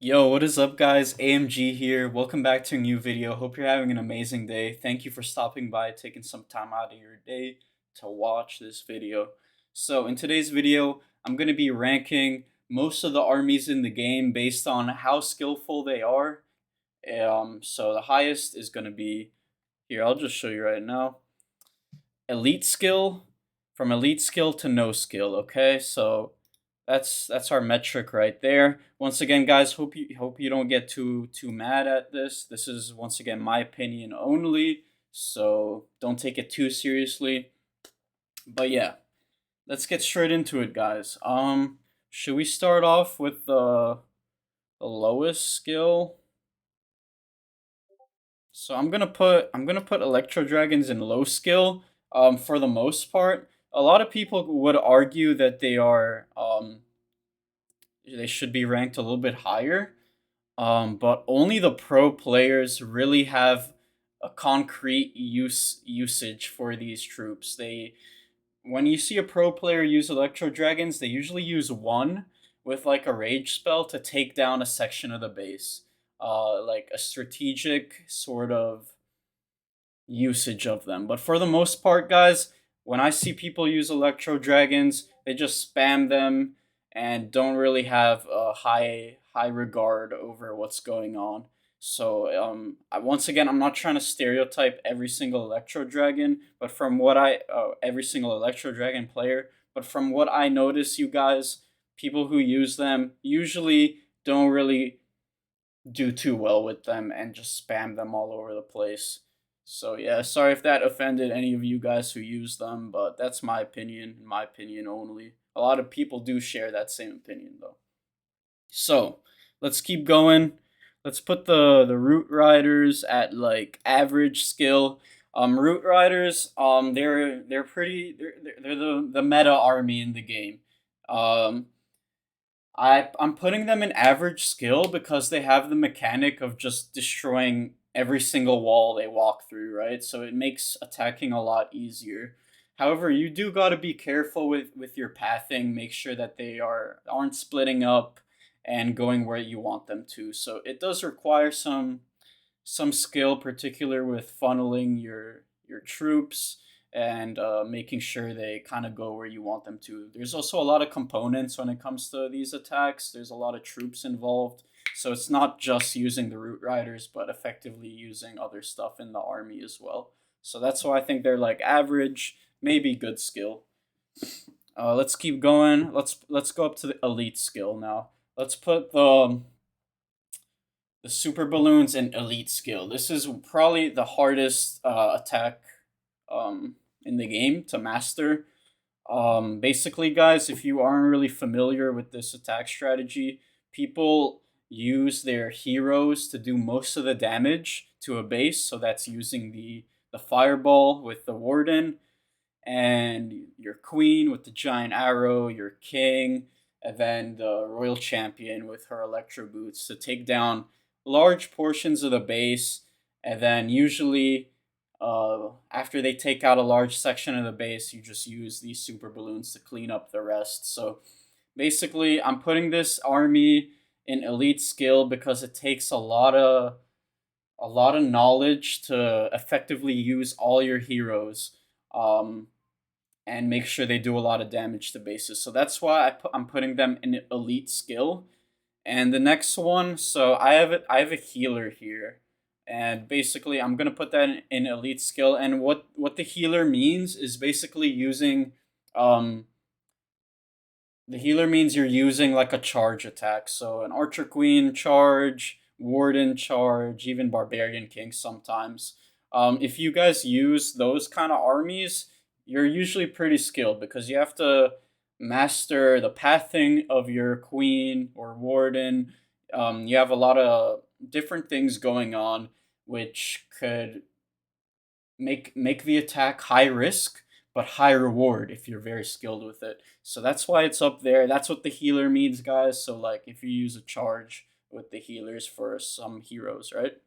Yo, what is up, guys? AMG here. Welcome back to a new video. Hope you're having an amazing day. Thank you for stopping by, taking some time out of your day to watch this video. So, in today's video, I'm going to be ranking most of the armies in the game based on how skillful they are. So the highest is going to be here. I'll just show you right now. Elite skill, from elite skill to no skill. Okay, so that's our metric right there. Once again, guys, hope you don't get too mad at this. This is once again my opinion only, so don't take it too seriously. But yeah, let's get straight into it, guys. Should we start off with the lowest skill? So I'm gonna put Electro Dragons in low skill. For the most part, a lot of people would argue that they should be ranked a little bit higher. But only the pro players really have a concrete usage for these troops. When you see a pro player use Electro Dragons, they usually use one with like a rage spell to take down a section of the base. Like a strategic sort of usage of them. But for the most part, guys, when I see people use Electro Dragons, they just spam them and don't really have a high regard over what's going on. So once again, I'm not trying to stereotype every single Electro Dragon, but from what I every single Electro Dragon player, but from what I notice, you guys, people who use them usually don't really do too well with them and just spam them all over the place. So yeah, sorry if that offended any of you guys who use them, but that's my opinion only. A lot of people do share that same opinion though. So let's keep going. Let's put the root riders at like average skill. Root riders, they're pretty they're the meta army in the game. Um, I'm putting them in average skill because they have the mechanic of just destroying every single wall they walk through, right? So it makes attacking a lot easier. However, you do got to be careful with your pathing, make sure that they aren't splitting up and going where you want them to. So it does require some skill, particular with funneling your troops and making sure they kind of go where you want them to. There's also a lot of components when it comes to these attacks. There's a lot of troops involved, so it's not just using the root riders, but effectively using other stuff in the army as well. So that's why I think they're like average, maybe good skill. Let's keep going. Let's go up to the elite skill now. Let's put the super balloons and elite skill. This is probably the hardest attack in the game to master. Basically, guys, if you aren't really familiar with this attack strategy, people use their heroes to do most of the damage to a base. So that's using the fireball with the warden, and your queen with the giant arrow, your king, and then the royal champion with her electro boots to take down large portions of the base. And then usually, after they take out a large section of the base, you just use these super balloons to clean up the rest. So basically, I'm putting this army in elite skill because it takes a lot of knowledge to effectively use all your heroes. Um, and make sure they do a lot of damage to bases. So that's why I'm putting them in elite skill. And the next one, so I have a healer here, and basically I'm gonna put that in elite skill. And what the healer means is basically using, um, the healer means you're using like a charge attack. So an archer queen charge, warden charge, even barbarian king sometimes. If you guys use those kind of armies, you're usually pretty skilled because you have to master the pathing of your queen or warden. You have a lot of different things going on, which could make the attack high risk but high reward if you're very skilled with it. So that's why it's up there. That's what the healer means, guys. So like if you use a charge with the healers for some heroes, right?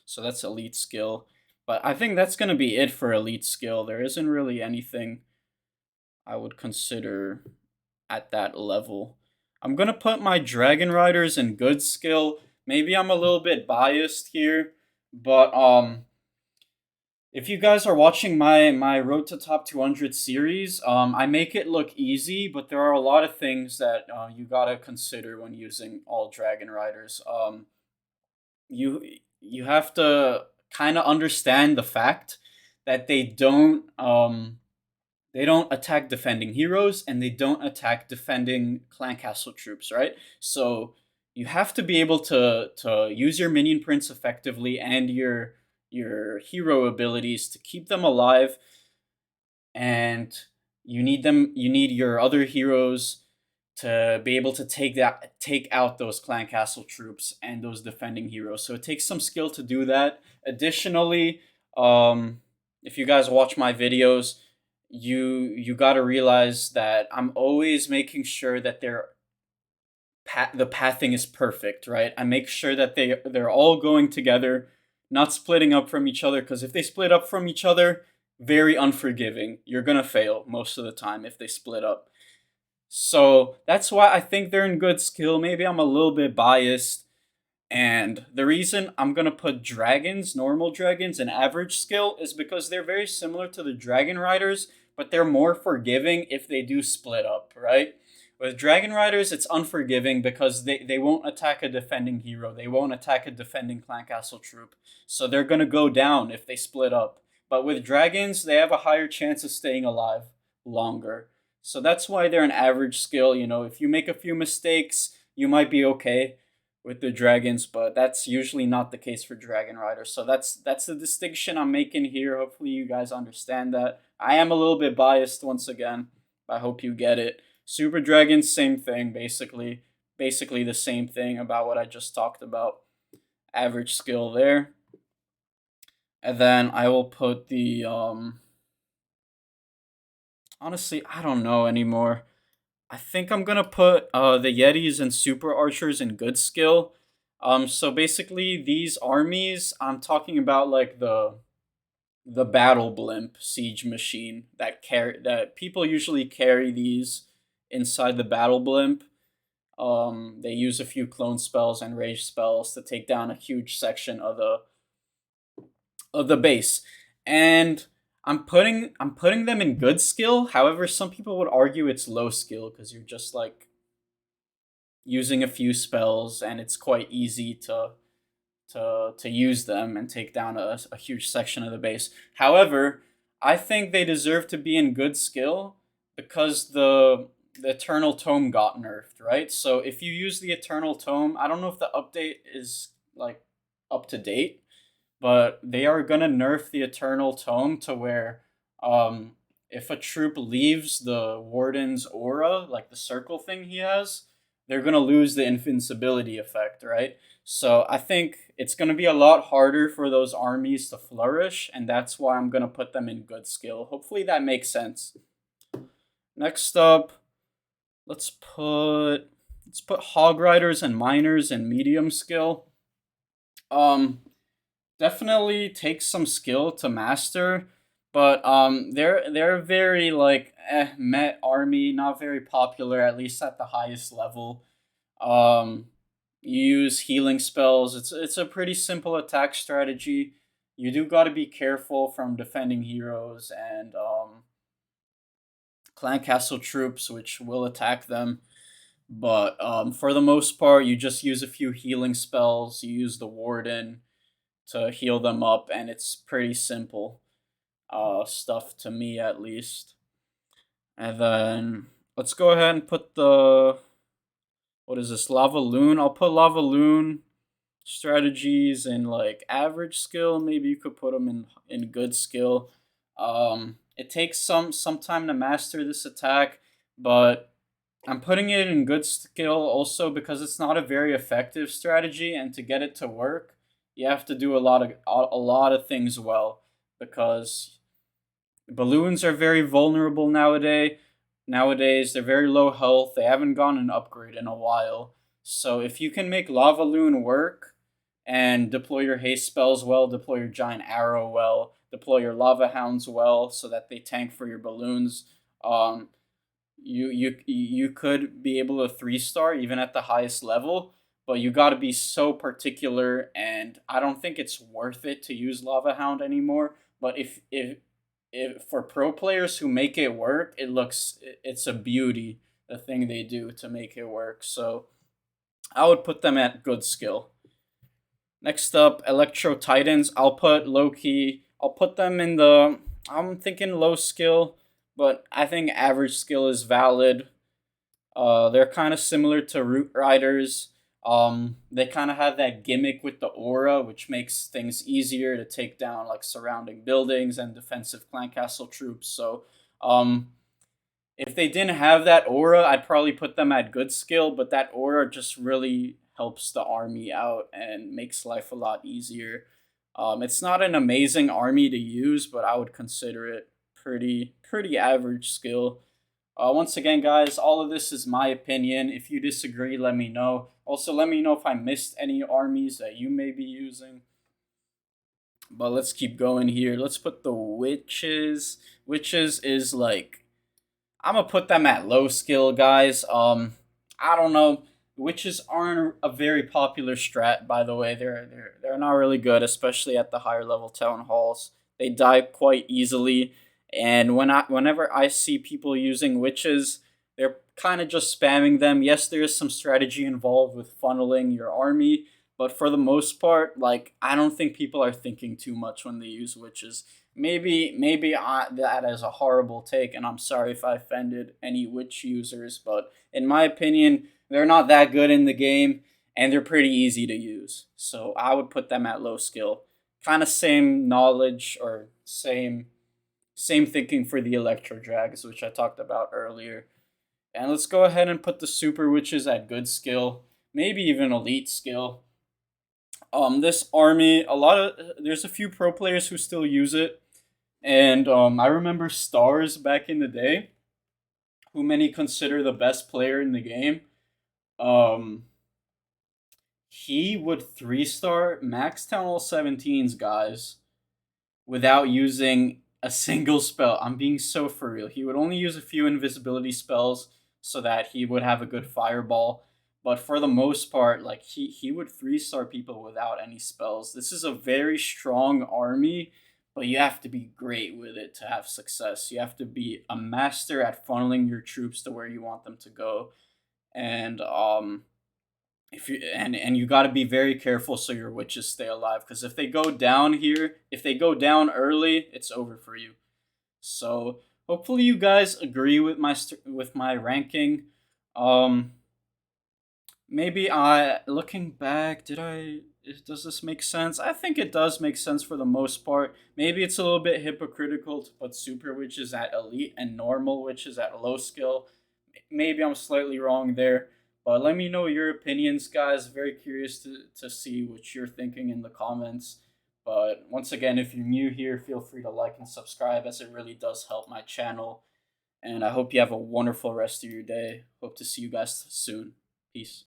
So that's elite skill. But I think that's going to be it for elite skill. There isn't really anything I would consider at that level. I'm gonna put my Dragon Riders in good skill. Maybe I'm a little bit biased here, but if you guys are watching my Road to Top 200 series, I make it look easy, but there are a lot of things that you gotta consider when using all Dragon Riders. You you have to kind of understand the fact that they don't attack defending heroes and they don't attack defending clan castle troops, right? So you have to be able to use your minion prints effectively and your hero abilities to keep them alive, and you need your other heroes to be able to take out those clan castle troops and those defending heroes. So it takes some skill to do that. Additionally, if you guys watch my videos, you got to realize that I'm always making sure that the pathing is perfect, right? I make sure that they're all going together, not splitting up from each other, because if they split up from each other, very unforgiving. You're gonna fail most of the time if they split up. So that's why I think they're in good skill. Maybe I'm a little bit biased. And the reason I'm going to put dragons, normal dragons, and average skill is because they're very similar to the dragon riders, but they're more forgiving if they do split up, right? With dragon riders, it's unforgiving because they won't attack a defending hero. They won't attack a defending clan castle troop. So they're going to go down if they split up. But with dragons, they have a higher chance of staying alive longer. So that's why they're an average skill. You know, if you make a few mistakes, you might be okay with the dragons, but that's usually not the case for Dragon Riders. So that's the distinction I'm making here. Hopefully you guys understand that. I am a little bit biased once again. I hope you get it. Super Dragons, same thing, basically. Basically the same thing about what I just talked about. Average skill there. And then I will put the honestly, I don't know anymore. I think I'm gonna put the Yetis and Super Archers in good skill. So basically, these armies, I'm talking about like the battle blimp siege machine that people usually carry these inside the battle blimp. They use a few clone spells and rage spells to take down a huge section of the base, and I'm putting them in good skill. However, some people would argue it's low skill because you're just like using a few spells and it's quite easy to use them and take down a huge section of the base. However, I think they deserve to be in good skill because the Eternal Tome got nerfed, right? So if you use the Eternal Tome, I don't know if the update is like up to date, but they are gonna nerf the Eternal Tome to where um if a troop leaves the Warden's aura, like the circle thing he has, they're gonna lose the invincibility effect, right? So I think it's gonna be a lot harder for those armies to flourish, and that's why I'm gonna put them in good skill. Hopefully that makes sense. Next up, let's put Hog Riders and Miners in medium skill. Um, Definitely takes some skill to master, but they're very like met army, not very popular, at least at the highest level. Um, you use healing spells. It's a pretty simple attack strategy. You do got to be careful from defending heroes and clan castle troops, which will attack them. But for the most part, you just use a few healing spells. You use the warden to heal them up, and it's pretty simple stuff to me at least. And then let's go ahead and put the what is this, Lava Loon? I'll put Lava Loon strategies in like average skill. Maybe you could put them in good skill. It takes some time to master this attack, but I'm putting it in good skill also because it's not a very effective strategy, and to get it to work, you have to do a lot of things well because balloons are very vulnerable nowadays. Nowadays, they're very low health. They haven't gotten an upgrade in a while. So if you can make Lava Loon work and deploy your haste spells well, deploy your giant arrow well, deploy your lava hounds well so that they tank for your balloons, um, You could be able to 3-star even at the highest level, but you got to be so particular, and I don't think it's worth it to use Lava Hound anymore. But if for pro players who make it work, it's a beauty, the thing they do to make it work. So I would put them at good skill. Next up, Electro Titans. I'll put low key. I'll put them in the. I'm thinking low skill, but I think average skill is valid. They're kind of similar to Root Riders. They kind of have that gimmick with the aura, which makes things easier to take down like surrounding buildings and defensive clan castle troops. So, if they didn't have that aura, I'd probably put them at good skill, but that aura just really helps the army out and makes life a lot easier. It's not an amazing army to use, but I would consider it pretty average skill. Once again, guys, all of this is my opinion. If you disagree, let me know. Also, let me know if I missed any armies that you may be using. But let's keep going here. Let's put the witches. Witches is like I'm gonna put them at low skill, guys. I don't know. Witches aren't a very popular strat, by the way. They're not really good, especially at the higher level town halls. They die quite easily, and whenever I see people using witches, they're kind of just spamming them. Yes, there is some strategy involved with funneling your army, but for the most part, like I don't think people are thinking too much when they use witches. That is a horrible take, and I'm sorry if I offended any witch users, but in my opinion, they're not that good in the game, and they're pretty easy to use. So I would put them at low skill. Kind of same knowledge or same thinking for the Electro Drags, which I talked about earlier. And let's go ahead and put the Super Witches at good skill, maybe even elite skill. This army, there's a few pro players who still use it, and I remember Stars back in the day, who many consider the best player in the game. Um, he would 3-star max Town Hall 17s, guys, without using a single spell. I'm being so for real. He would only use a few invisibility spells so that he would have a good fireball. But for the most part, like he would 3-star people without any spells. This is a very strong army, but you have to be great with it to have success. You have to be a master at funneling your troops to where you want them to go. And if you and you got to be very careful so your witches stay alive, because if they go down here, if they go down early, it's over for you. So hopefully you guys agree with my ranking. um Maybe I looking back, does this make sense? I think it does make sense for the most part. Maybe it's a little bit hypocritical to put super witches at elite and normal witches at low skill. Maybe I'm slightly wrong there, but let me know your opinions, guys. Very curious to see what you're thinking in the comments. But once again, if you're new here, feel free to like and subscribe, as it really does help my channel. And I hope you have a wonderful rest of your day. Hope to see you guys soon. Peace.